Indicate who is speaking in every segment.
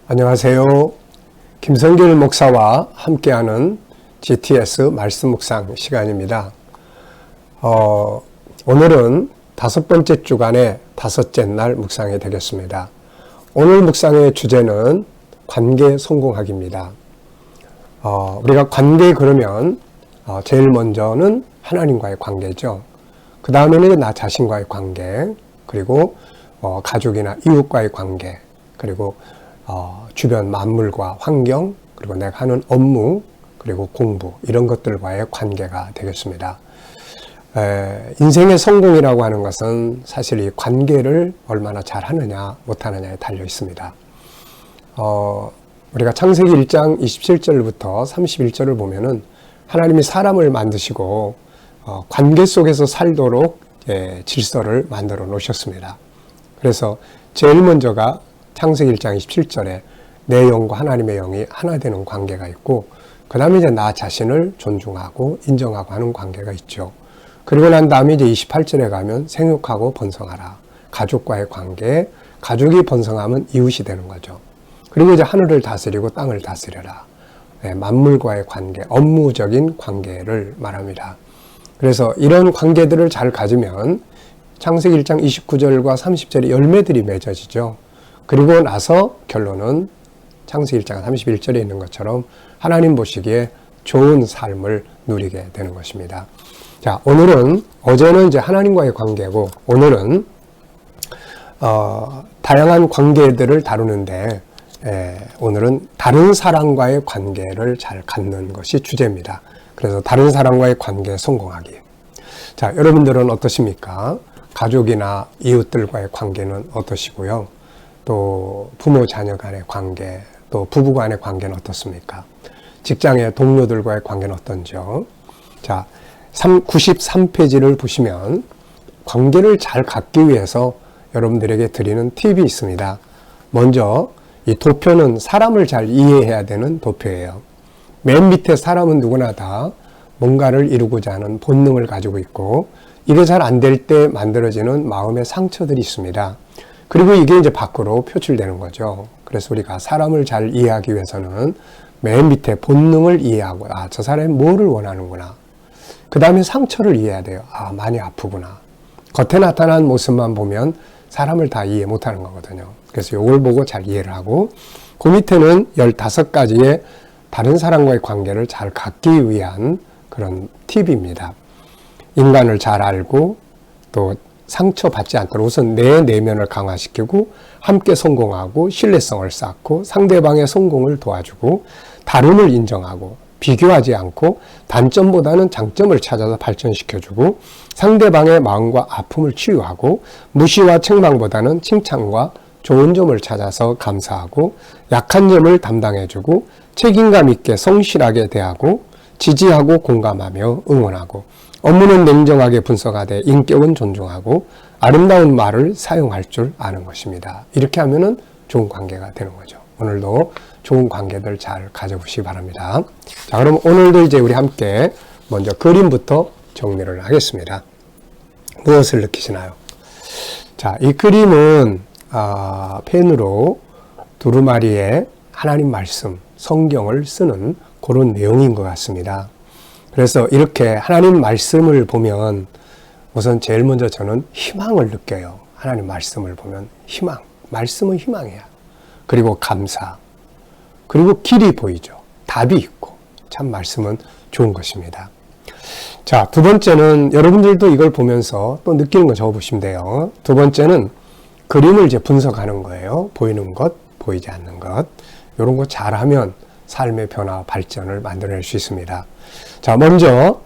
Speaker 1: 안녕하세요. 김성길 목사와 함께하는 GTS 말씀 묵상 시간입니다. 오늘은 5번째 주간의 5째 날 묵상이 되겠습니다. 오늘 묵상의 주제는 관계 성공하기입니다. 우리가 관계 그러면 제일 먼저는 하나님과의 관계죠. 그 다음에는 나 자신과의 관계, 그리고 가족이나 이웃과의 관계, 그리고 주변 만물과 환경, 그리고 내가 하는 업무, 그리고 공부, 이런 것들과의 관계가 되겠습니다. 인생의 성공이라고 하는 것은 사실 이 관계를 얼마나 잘하느냐 못하느냐에 달려 있습니다. 우리가 창세기 1장 27절부터 31절을 보면은 하나님이 사람을 만드시고 관계 속에서 살도록 질서를 만들어 놓으셨습니다. 그래서 제일 먼저가 창세기 1장 27절에 내 영과 하나님의 영이 하나 되는 관계가 있고, 그 다음에 이제 나 자신을 존중하고 인정하고 하는 관계가 있죠. 그리고 난 다음에 이제 28절에 가면 생육하고 번성하라. 가족과의 관계, 가족이 번성하면 이웃이 되는 거죠. 그리고 이제 하늘을 다스리고 땅을 다스려라. 만물과의 관계, 업무적인 관계를 말합니다. 그래서 이런 관계들을 잘 가지면 창세기 1장 29절과 30절에 열매들이 맺어지죠. 그리고 나서 결론은 창세기 1장 31절에 있는 것처럼 하나님 보시기에 좋은 삶을 누리게 되는 것입니다. 자, 오늘은, 어제는 이제 하나님과의 관계고, 오늘은 다양한 관계들을 다루는데, 오늘은 다른 사람과의 관계를 잘 갖는 것이 주제입니다. 그래서 다른 사람과의 관계에 성공하기. 자, 여러분들은 어떠십니까? 가족이나 이웃들과의 관계는 어떠시고요? 또 부모 자녀 간의 관계, 또 부부 간의 관계는 어떻습니까? 직장의 동료들과의 관계는 어떤지요? 자, 93페이지를 보시면 관계를 잘 갖기 위해서 여러분들에게 드리는 팁이 있습니다. 먼저 이 도표는 사람을 잘 이해해야 되는 도표예요. 맨 밑에 사람은 누구나 다 뭔가를 이루고자 하는 본능을 가지고 있고, 이게 잘 안 될 때 만들어지는 마음의 상처들이 있습니다. 그리고 이게 이제 밖으로 표출되는 거죠. 그래서 우리가 사람을 잘 이해하기 위해서는 맨 밑에 본능을 이해하고, 저 사람이 뭐를 원하는구나. 그 다음에 상처를 이해해야 돼요. 많이 아프구나. 겉에 나타난 모습만 보면 사람을 다 이해 못하는 거거든요. 그래서 이걸 보고 잘 이해를 하고, 그 밑에는 15가지의 다른 사람과의 관계를 잘 갖기 위한 그런 팁입니다. 인간을 잘 알고, 또 상처받지 않도록 우선 내 내면을 강화시키고, 함께 성공하고, 신뢰성을 쌓고, 상대방의 성공을 도와주고, 다름을 인정하고, 비교하지 않고, 단점보다는 장점을 찾아서 발전시켜주고, 상대방의 마음과 아픔을 치유하고, 무시와 책망보다는 칭찬과 좋은 점을 찾아서 감사하고, 약한 점을 담당해주고, 책임감 있게 성실하게 대하고, 지지하고 공감하며 응원하고, 업무는 냉정하게 분석하되 인격은 존중하고 아름다운 말을 사용할 줄 아는 것입니다. 이렇게 하면은 좋은 관계가 되는 거죠. 오늘도 좋은 관계들 잘 가져보시기 바랍니다. 자, 그럼 오늘도 이제 우리 함께 먼저 그림부터 정리를 하겠습니다. 무엇을 느끼시나요? 자, 이 그림은 펜으로 두루마리에 하나님 말씀, 성경을 쓰는 그런 내용인 것 같습니다. 그래서 이렇게 하나님 말씀을 보면 우선 제일 먼저 저는 희망을 느껴요. 하나님 말씀을 보면 희망, 말씀은 희망이야. 그리고 감사, 그리고 길이 보이죠. 답이 있고, 참 말씀은 좋은 것입니다. 자, 두 번째는 여러분들도 이걸 보면서 또 느끼는 거 적어보시면 돼요. 두 번째는 그림을 이제 분석하는 거예요. 보이는 것, 보이지 않는 것. 이런 거 잘하면 삶의 변화, 발전을 만들어낼 수 있습니다. 자, 먼저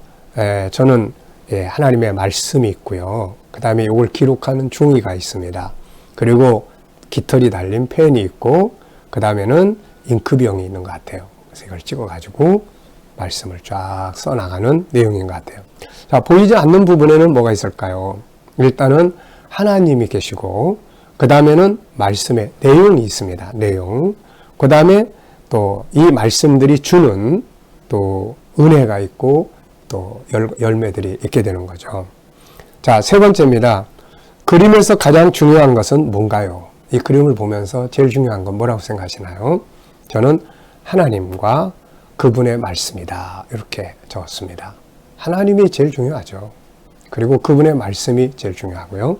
Speaker 1: 저는 하나님의 말씀이 있고요. 그 다음에 이걸 기록하는 종이가 있습니다. 그리고 깃털이 달린 펜이 있고, 그 다음에는 잉크병이 있는 것 같아요. 그래서 이걸 찍어가지고 말씀을 쫙 써나가는 내용인 것 같아요. 자, 보이지 않는 부분에는 뭐가 있을까요? 일단은 하나님이 계시고, 그 다음에는 말씀의 내용이 있습니다. 내용. 그 다음에 또 이 말씀들이 주는 또 은혜가 있고 또 열매들이 있게 되는 거죠. 자, 세 번째입니다. 그림에서 가장 중요한 것은 뭔가요? 이 그림을 보면서 제일 중요한 건 뭐라고 생각하시나요? 저는 하나님과 그분의 말씀이다. 이렇게 적었습니다. 하나님이 제일 중요하죠. 그리고 그분의 말씀이 제일 중요하고요.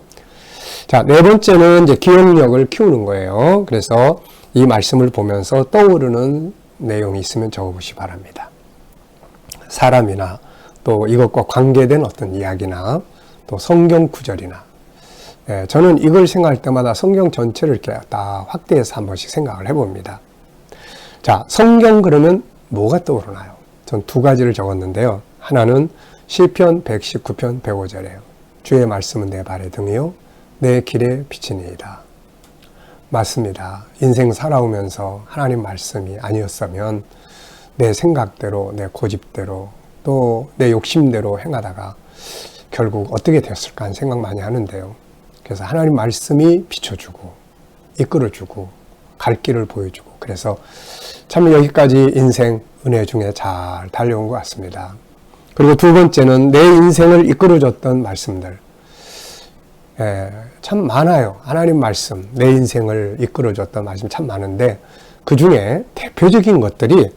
Speaker 1: 자, 네 번째는 이제 기억력을 키우는 거예요. 그래서 이 말씀을 보면서 떠오르는 내용이 있으면 적어보시기 바랍니다. 사람이나 또 이것과 관계된 어떤 이야기나 또 성경 구절이나, 저는 이걸 생각할 때마다 성경 전체를 이렇게 다 확대해서 한 번씩 생각을 해봅니다. 자, 성경 그러면 뭐가 떠오르나요? 전 두 가지를 적었는데요. 하나는 시편 119편 105절이에요. 주의 말씀은 내 발의 등이요 내 길의 빛이니이다. 맞습니다. 인생 살아오면서 하나님 말씀이 아니었으면 내 생각대로, 내 고집대로, 또 내 욕심대로 행하다가 결국 어떻게 되었을까 하는 생각 많이 하는데요. 그래서 하나님 말씀이 비춰주고 이끌어주고 갈 길을 보여주고, 그래서 참 여기까지 인생 은혜 중에 잘 달려온 것 같습니다. 그리고 두 번째는 내 인생을 이끌어줬던 말씀들. 참 많아요. 하나님 말씀, 내 인생을 이끌어줬던 말씀 참 많은데 그 중에 대표적인 것들이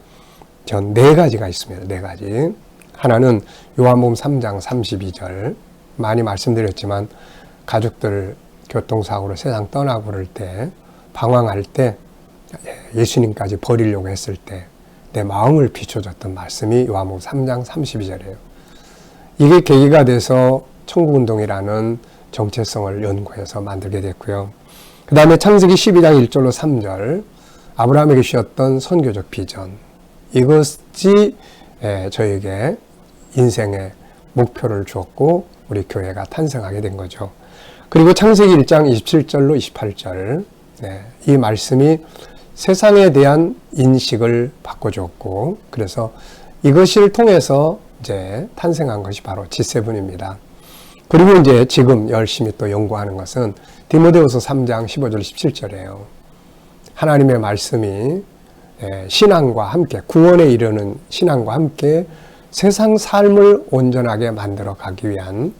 Speaker 1: 전 네 가지가 있습니다. 네 가지. 하나는 요한복음 3장 32절. 많이 말씀드렸지만 가족들 교통사고로 세상 떠나고 그럴 때, 방황할 때, 예수님까지 버리려고 했을 때 내 마음을 비춰줬던 말씀이 요한복음 3장 32절이에요. 이게 계기가 돼서 천국운동이라는 정체성을 연구해서 만들게 됐고요. 그 다음에 창세기 12장 1절로 3절, 아브라함에게 주셨던 선교적 비전, 이것이 저에게 인생의 목표를 주었고 우리 교회가 탄생하게 된 거죠. 그리고 창세기 1장 27절로 28절, 이 말씀이 세상에 대한 인식을 바꿔줬고, 그래서 이것을 통해서 이제 탄생한 것이 바로 G7입니다. 그리고 이제 지금 열심히 또 연구하는 것은 디모데후서 3장 15절 17절이에요. 하나님의 말씀이 신앙과 함께, 구원에 이르는 신앙과 함께 세상 삶을 온전하게 만들어 가기 위한,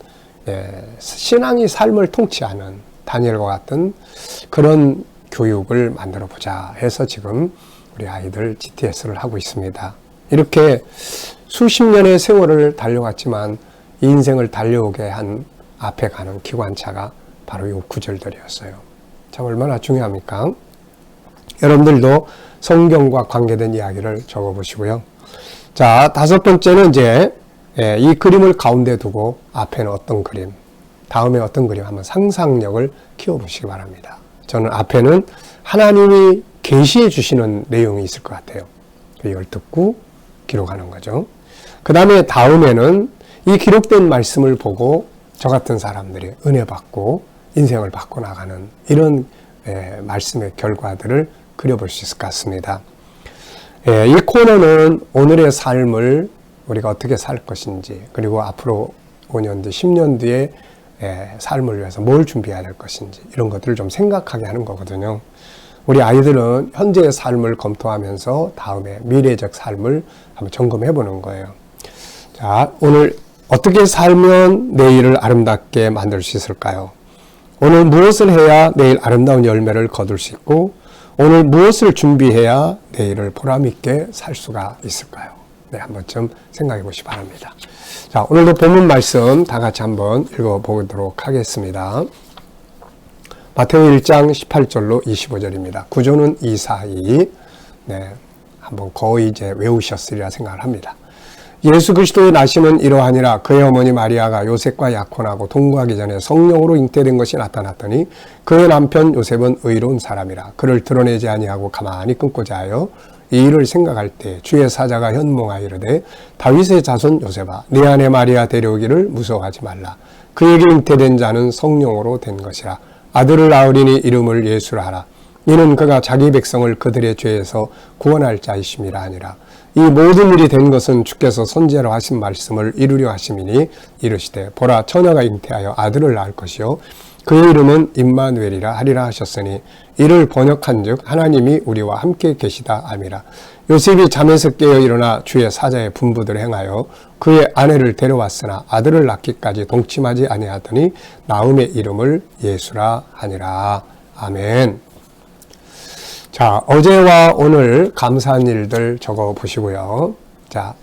Speaker 1: 신앙이 삶을 통치하는 다니엘과 같은 그런 교육을 만들어 보자 해서 지금 우리 아이들 GTS를 하고 있습니다. 이렇게 수십 년의 세월을 달려왔지만 이 인생을 달려오게 한 앞에 가는 기관차가 바로 이 구절들이었어요. 참 얼마나 중요합니까? 여러분들도 성경과 관계된 이야기를 적어보시고요. 자, 다섯 번째는 이제 이 그림을 가운데 두고 앞에는 어떤 그림, 다음에 어떤 그림, 한번 상상력을 키워보시기 바랍니다. 저는 앞에는 하나님이 계시해 주시는 내용이 있을 것 같아요. 이걸 듣고 기록하는 거죠. 그 다음에 다음에는 이 기록된 말씀을 보고 저 같은 사람들이 은혜 받고 인생을 바꿔나가는 이런 말씀의 결과들을 그려볼 수 있을 것 같습니다. 이 코너는 오늘의 삶을 우리가 어떻게 살 것인지, 그리고 앞으로 5년 뒤, 10년 뒤에 삶을 위해서 뭘 준비해야 될 것인지, 이런 것들을 좀 생각하게 하는 거거든요. 우리 아이들은 현재의 삶을 검토하면서 다음에 미래적 삶을 한번 점검해 보는 거예요. 자, 오늘 어떻게 살면 내일을 아름답게 만들 수 있을까요? 오늘 무엇을 해야 내일 아름다운 열매를 거둘 수 있고, 오늘 무엇을 준비해야 내일을 보람있게 살 수가 있을까요? 네, 한 번쯤 생각해 보시기 바랍니다. 자, 오늘도 본문 말씀 다 같이 한번 읽어보도록 하겠습니다. 마태오 1장 18절로 25절입니다. 구조는 이 사이, 한번 거의 이제 외우셨으리라 생각을 합니다. 예수 그리스도의 나심은 이러하니라. 그의 어머니 마리아가 요셉과 약혼하고 동거하기 전에 성령으로 잉태된 것이 나타났더니 그의 남편 요셉은 의로운 사람이라. 그를 드러내지 아니하고 가만히 끊고자 하여 이 일을 생각할 때 주의 사자가 현몽하여 이르되 다윗의 자손 요셉아, 네 아내 마리아 데려오기를 무서워하지 말라. 그에게 잉태된 자는 성령으로 된 것이라. 아들을 낳으리니 이름을 예수라 하라. 이는 그가 자기 백성을 그들의 죄에서 구원할 자이심이라 하니라. 이 모든 일이 된 것은 주께서 선지자로 하신 말씀을 이루려 하심이니 이르시되 보라, 처녀가 잉태하여 아들을 낳을 것이요 그의 이름은 임마누엘이라 하리라 하셨으니 이를 번역한즉 하나님이 우리와 함께 계시다 함이라. 요셉이 잠에서 깨어 일어나 주의 사자의 분부들을 행하여 그의 아내를 데려왔으나 아들을 낳기까지 동침하지 아니하더니 나음의 이름을 예수라 하니라. 아멘. 자, 어제와 오늘 감사한 일들 적어 보시고요. 자,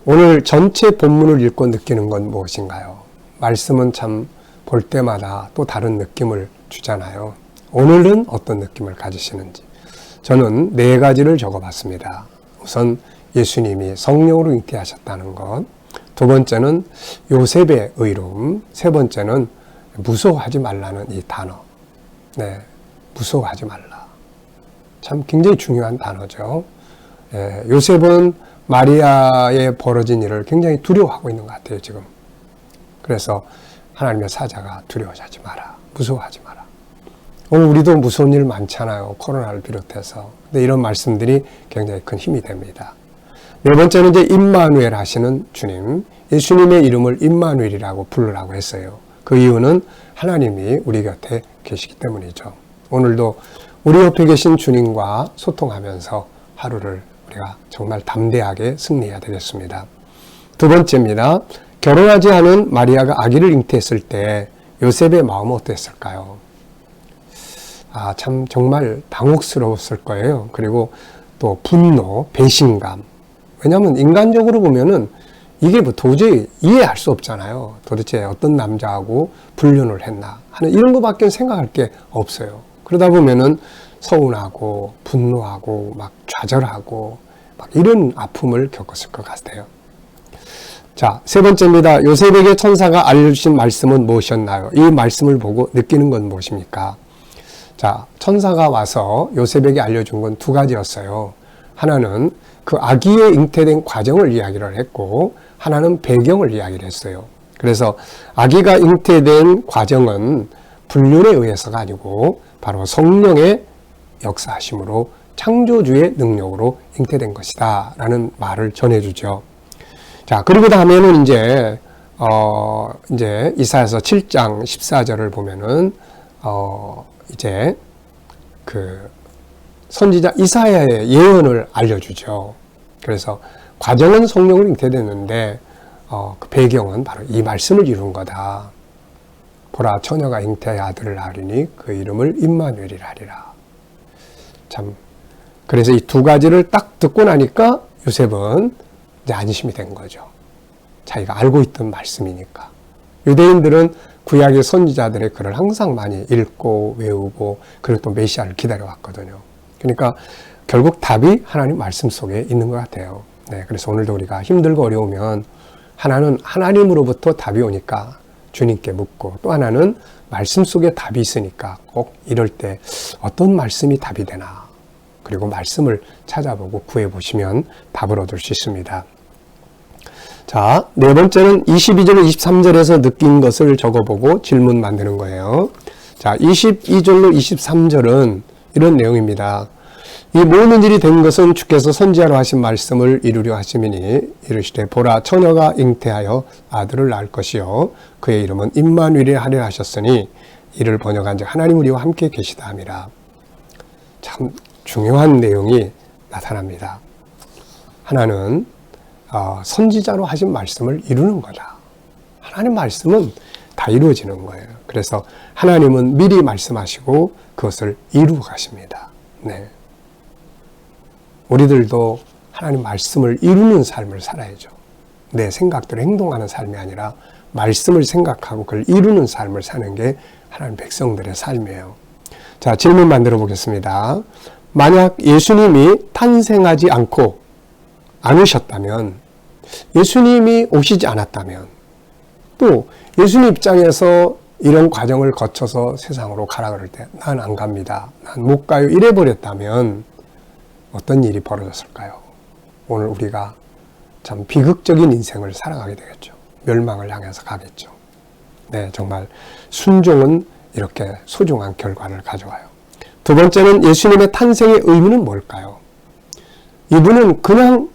Speaker 1: 오늘 전체 본문을 읽고 느끼는 건 무엇인가요? 말씀은 참 볼 때마다 또 다른 느낌을 주잖아요. 오늘은 어떤 느낌을 가지시는지. 저는 4가지를 적어봤습니다. 우선 예수님이 성령으로 잉태하셨다는 것. 두 번째는 요셉의 의로움. 세 번째는 무서워하지 말라는 이 단어. 네, 무서워하지 말라. 참 굉장히 중요한 단어죠. 요셉은 마리아의 벌어진 일을 굉장히 두려워하고 있는 것 같아요, 지금. 그래서 하나님의 사자가 두려워하지 마라. 무서워하지 마라. 오늘 우리도 무서운 일 많잖아요. 코로나를 비롯해서. 근데 이런 말씀들이 굉장히 큰 힘이 됩니다. 네 번째는 이제 임마누엘 하시는 주님. 예수님의 이름을 임마누엘이라고 부르라고 했어요. 그 이유는 하나님이 우리 곁에 계시기 때문이죠. 오늘도 우리 옆에 계신 주님과 소통하면서 하루를 우리가 정말 담대하게 승리해야 되겠습니다. 두 번째입니다. 결혼하지 않은 마리아가 아기를 잉태했을 때 요셉의 마음은 어땠을까요? 참 정말 당혹스러웠을 거예요. 그리고 또 분노, 배신감. 왜냐하면 인간적으로 보면은 이게 뭐 도저히 이해할 수 없잖아요. 도대체 어떤 남자하고 불륜을 했나 하는 이런 것밖에 생각할 게 없어요. 그러다 보면은 서운하고 분노하고 막 좌절하고 막 이런 아픔을 겪었을 것 같아요. 자, 세 번째입니다. 요셉에게 천사가 알려주신 말씀은 무엇이었나요? 이 말씀을 보고 느끼는 건 무엇입니까? 자, 천사가 와서 요셉에게 알려준 건 2가지였어요. 하나는 그 아기의 잉태된 과정을 이야기를 했고, 하나는 배경을 이야기를 했어요. 그래서 아기가 잉태된 과정은 불륜에 의해서가 아니고 바로 성령의 역사하심으로 창조주의 능력으로 잉태된 것이다 라는 말을 전해주죠. 자, 그리고 다음에는 이제 이사야서 7장 14절을 보면은 이제 그 선지자 이사야의 예언을 알려주죠. 그래서 과정은 성령으로 잉태됐는데 그 배경은 바로 이 말씀을 이룬 거다. 보라, 처녀가 잉태하여 아들을 낳으리니 그 이름을 임마누엘이라 하리라. 참, 그래서 이 2가지를 딱 듣고 나니까 요셉은 이제 안심이 된 거죠. 자기가 알고 있던 말씀이니까. 유대인들은 구약의 선지자들의 글을 항상 많이 읽고 외우고 그리고 또 메시아를 기다려왔거든요. 그러니까 결국 답이 하나님 말씀 속에 있는 것 같아요. 네, 그래서 오늘도 우리가 힘들고 어려우면 하나는 하나님으로부터 답이 오니까 주님께 묻고, 또 하나는 말씀 속에 답이 있으니까 꼭 이럴 때 어떤 말씀이 답이 되나, 그리고 말씀을 찾아보고 구해보시면 답을 얻을 수 있습니다. 자, 네 번째는 22절, 23절에서 느낀 것을 적어보고 질문 만드는 거예요. 자, 22절로 23절은 이런 내용입니다. 이 모든 일이 된 것은 주께서 선지자로 하신 말씀을 이루려 하심이니 이르시되 보라, 처녀가 잉태하여 아들을 낳을 것이요 그의 이름은 임마누엘이라 하리라 하셨으니 이를 번역한 즉 하나님 우리와 함께 계시다 함이라. 참 중요한 내용이 나타납니다. 하나는 선지자로 하신 말씀을 이루는 거다. 하나님 말씀은 다 이루어지는 거예요. 그래서 하나님은 미리 말씀하시고 그것을 이루어 가십니다. 네. 우리들도 하나님 말씀을 이루는 삶을 살아야죠. 내 생각대로 행동하는 삶이 아니라 말씀을 생각하고 그걸 이루는 삶을 사는 게 하나님 백성들의 삶이에요. 자, 질문 만들어 보겠습니다. 만약 예수님이 탄생하지 않으셨다면, 예수님이 오시지 않았다면, 또 예수님 입장에서 이런 과정을 거쳐서 세상으로 가라 그럴 때 난 안 갑니다, 난 못 가요 이래 버렸다면 어떤 일이 벌어졌을까요? 오늘 우리가 참 비극적인 인생을 살아가게 되겠죠. 멸망을 향해서 가겠죠. 네, 정말 순종은 이렇게 소중한 결과를 가져와요. 두 번째는 예수님의 탄생의 의미는 뭘까요? 이분은 그냥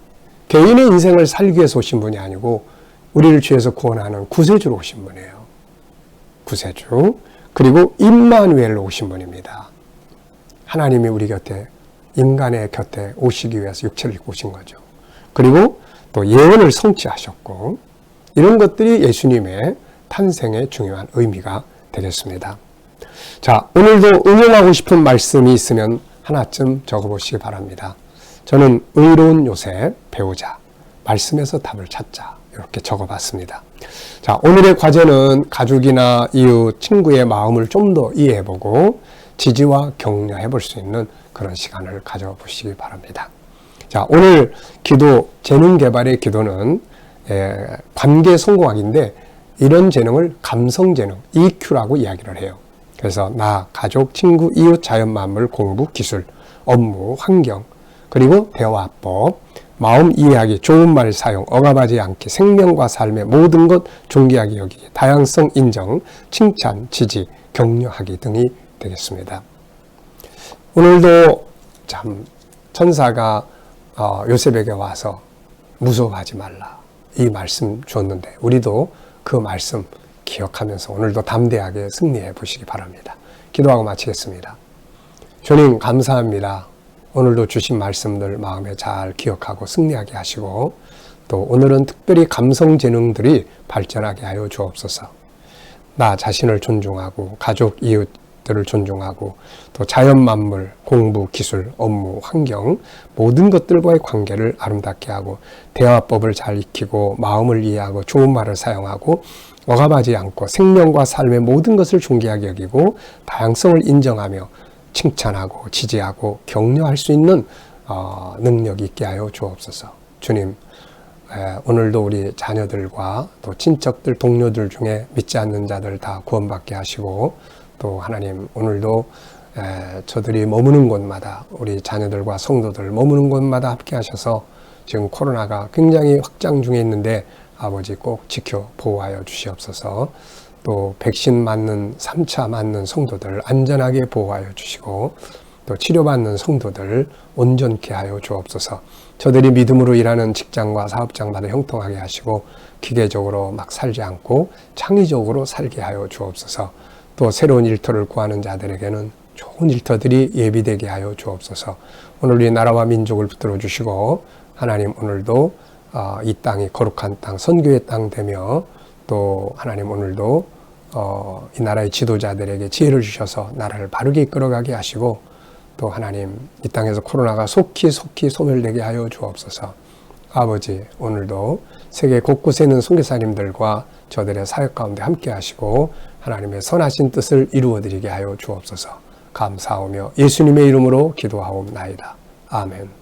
Speaker 1: 개인의 인생을 살기 위해서 오신 분이 아니고 우리를 죄에서 구원하는 구세주로 오신 분이에요. 구세주. 그리고 임마누엘로 오신 분입니다. 하나님이 우리 곁에, 인간의 곁에 오시기 위해서 육체를 입고 오신 거죠. 그리고 또 예언을 성취하셨고, 이런 것들이 예수님의 탄생의 중요한 의미가 되겠습니다. 자, 오늘도 응용하고 싶은 말씀이 있으면 하나쯤 적어보시기 바랍니다. 저는 의로운 요셉 배우자, 말씀에서 답을 찾자, 이렇게 적어봤습니다. 자, 오늘의 과제는 가족이나 이웃, 친구의 마음을 좀 더 이해해보고 지지와 격려해볼 수 있는 그런 시간을 가져보시기 바랍니다. 자, 오늘 기도, 재능 개발의 기도는 관계 성공학인데 이런 재능을 감성 재능, EQ라고 이야기를 해요. 그래서 나, 가족, 친구, 이웃, 자연 만물, 공부, 기술, 업무, 환경, 그리고 대화법, 마음 이해하기, 좋은 말 사용, 억압하지 않기, 생명과 삶의 모든 것 존귀하게 여기기, 다양성 인정, 칭찬, 지지, 격려하기 등이 되겠습니다. 오늘도 참 천사가 요셉에게 와서 무서워하지 말라, 이 말씀 줬는데 우리도 그 말씀 기억하면서 오늘도 담대하게 승리해 보시기 바랍니다. 기도하고 마치겠습니다. 주님 감사합니다. 오늘도 주신 말씀들 마음에 잘 기억하고 승리하게 하시고 또 오늘은 특별히 감성 재능들이 발전하게 하여 주옵소서. 나 자신을 존중하고 가족, 이웃들을 존중하고 또 자연 만물, 공부, 기술, 업무, 환경 모든 것들과의 관계를 아름답게 하고 대화법을 잘 익히고 마음을 이해하고 좋은 말을 사용하고 억압하지 않고 생명과 삶의 모든 것을 존귀하게 여기고 다양성을 인정하며 칭찬하고 지지하고 격려할 수 있는 능력이 있게 하여 주옵소서. 주님, 오늘도 우리 자녀들과 또 친척들, 동료들 중에 믿지 않는 자들 다 구원받게 하시고 또 하나님 오늘도 저들이 머무는 곳마다 우리 자녀들과 성도들 머무는 곳마다 함께 하셔서 지금 코로나가 굉장히 확장 중에 있는데 아버지 꼭 지켜 보호하여 주시옵소서. 또 백신 맞는 3차 맞는 성도들 안전하게 보호하여 주시고 또 치료받는 성도들 온전케 하여 주옵소서. 저들이 믿음으로 일하는 직장과 사업장마다 형통하게 하시고 기계적으로 막 살지 않고 창의적으로 살게 하여 주옵소서. 또 새로운 일터를 구하는 자들에게는 좋은 일터들이 예비되게 하여 주옵소서. 오늘 우리 나라와 민족을 붙들어 주시고 하나님 오늘도 이 땅이 거룩한 땅, 선교의 땅 되며 또 하나님 오늘도 이 나라의 지도자들에게 지혜를 주셔서 나라를 바르게 이끌어가게 하시고 또 하나님 이 땅에서 코로나가 속히 소멸되게 하여 주옵소서. 아버지 오늘도 세계 곳곳에 있는 선교사님들과 저들의 사역 가운데 함께 하시고 하나님의 선하신 뜻을 이루어드리게 하여 주옵소서. 감사하며 예수님의 이름으로 기도하옵나이다. 아멘.